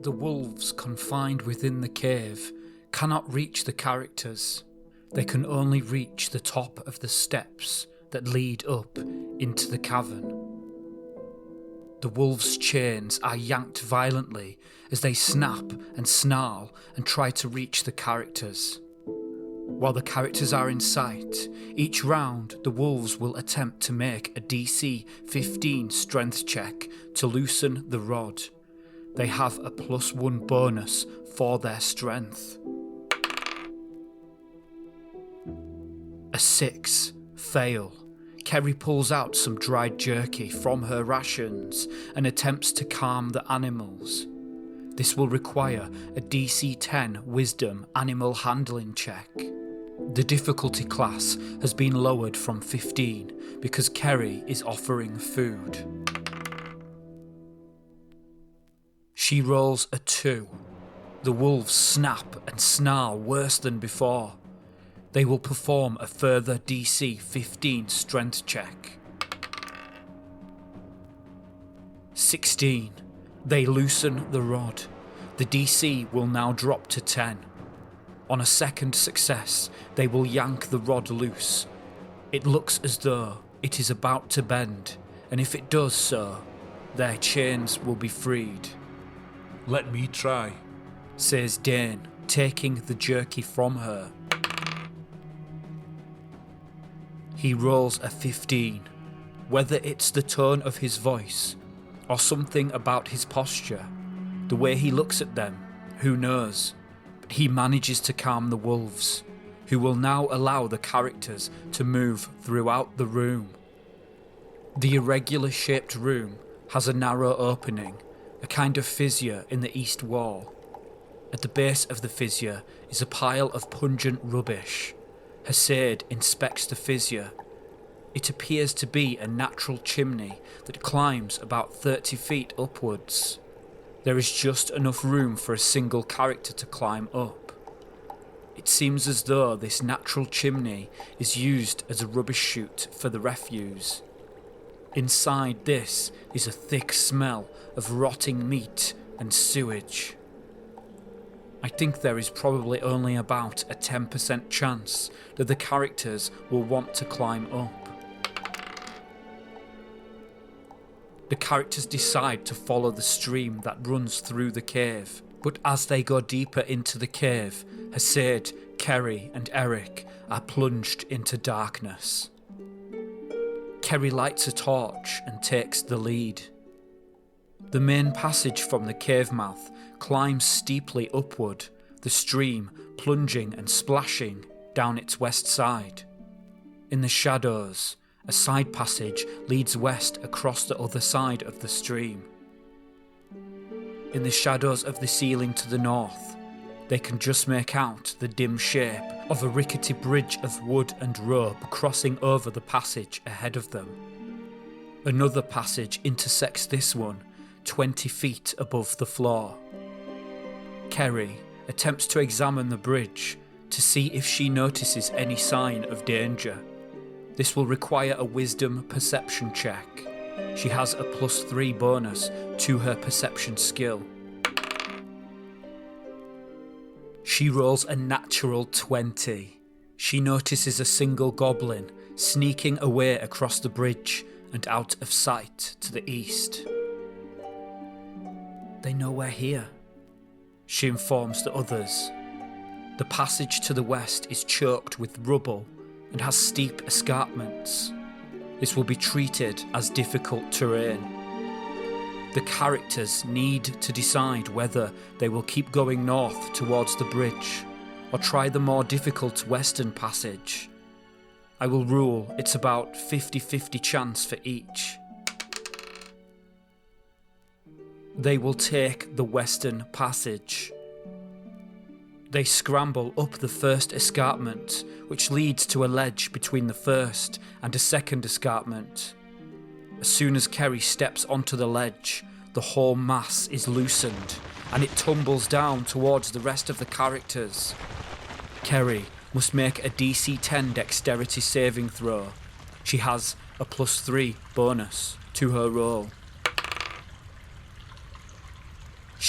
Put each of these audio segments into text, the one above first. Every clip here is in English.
The wolves confined within the cave cannot reach the characters. They can only reach the top of the steps that lead up into the cavern. The wolves' chains are yanked violently as they snap and snarl and try to reach the characters. While the characters are in sight, each round the wolves will attempt to make a DC 15 strength check to loosen the rod. They have a +1 bonus for their strength. A 6. Fail. Kerry pulls out some dried jerky from her rations and attempts to calm the animals. This will require a DC 10 Wisdom Animal Handling check. The difficulty class has been lowered from 15 because Kerry is offering food. She rolls a 2. The wolves snap and snarl worse than before. They will perform a further DC 15 strength check. 16. They loosen the rod. The DC will now drop to 10. On a second success, they will yank the rod loose. It looks as though it is about to bend, and if it does so, their chains will be freed. Let me try, says Dane, taking the jerky from her. He rolls a 15. Whether it's the tone of his voice, or something about his posture, the way he looks at them, who knows? But he manages to calm the wolves, who will now allow the characters to move throughout the room. The irregular shaped room has a narrow opening, a kind of fissure in the east wall. At the base of the fissure is a pile of pungent rubbish. Hassad inspects the fissure. It appears to be a natural chimney that climbs about 30 feet upwards. There is just enough room for a single character to climb up. It seems as though this natural chimney is used as a rubbish chute for the refuse. Inside this is a thick smell of rotting meat and sewage. I think there is probably only about a 10% chance that the characters will want to climb up. The characters decide to follow the stream that runs through the cave, but as they go deeper into the cave, Hassad, Kerry and Eric are plunged into darkness. Kerry lights a torch and takes the lead. The main passage from the cave mouth climbs steeply upward, the stream plunging and splashing down its west side. In the shadows, a side passage leads west across the other side of the stream. In the shadows of the ceiling to the north, they can just make out the dim shape of a rickety bridge of wood and rope crossing over the passage ahead of them. Another passage intersects this one, 20 feet above the floor. Kerry attempts to examine the bridge to see if she notices any sign of danger. This will require a wisdom perception check. She has a +3 bonus to her perception skill. She rolls a natural 20. She notices a single goblin sneaking away across the bridge and out of sight to the east. They know we're here, she informs the others. The passage to the west is choked with rubble and has steep escarpments. This will be treated as difficult terrain. The characters need to decide whether they will keep going north towards the bridge or try the more difficult western passage. I will rule it's about 50-50 chance for each. They will take the western passage. They scramble up the first escarpment, which leads to a ledge between the first and a second escarpment. As soon as Kerry steps onto the ledge, the whole mass is loosened, and it tumbles down towards the rest of the characters. Kerry must make a DC 10 dexterity saving throw. She has a +3 bonus to her roll.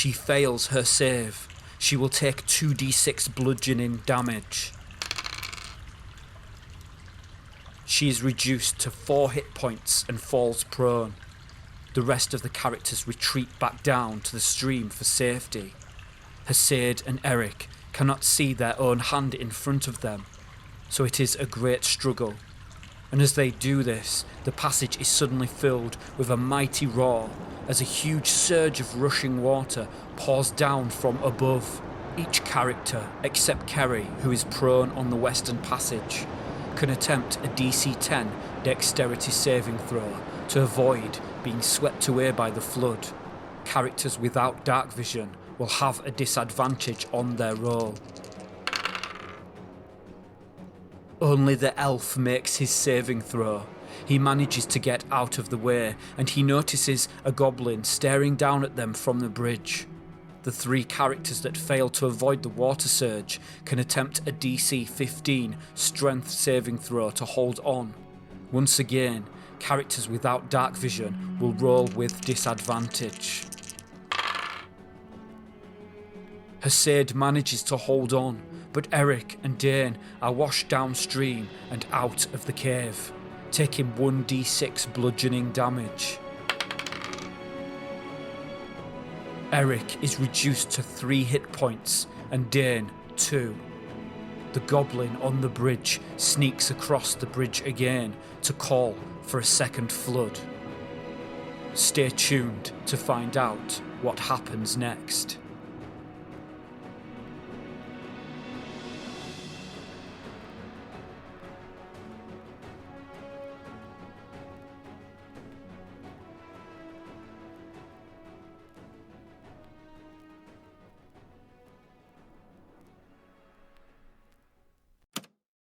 She fails her save. She will take 2d6 bludgeoning damage. She is reduced to 4 hit points and falls prone. The rest of the characters retreat back down to the stream for safety. Hesed and Eric cannot see their own hand in front of them, so it is a great struggle. And as they do this, the passage is suddenly filled with a mighty roar as a huge surge of rushing water pours down from above. Each character, except Kerry, who is prone on the western passage, can attempt a DC 10 dexterity saving throw to avoid being swept away by the flood. Characters without dark vision will have a disadvantage on their roll. Only the elf makes his saving throw. He manages to get out of the way, and he notices a goblin staring down at them from the bridge. The 3 characters that fail to avoid the water surge can attempt a DC 15 strength saving throw to hold on. Once again, characters without dark vision will roll with disadvantage. Hesed manages to hold on, but Eric and Dane are washed downstream and out of the cave, taking 1d6 bludgeoning damage. Eric is reduced to 3 hit points and Dane 2. The goblin on the bridge sneaks across the bridge again to call for a second flood. Stay tuned to find out what happens next.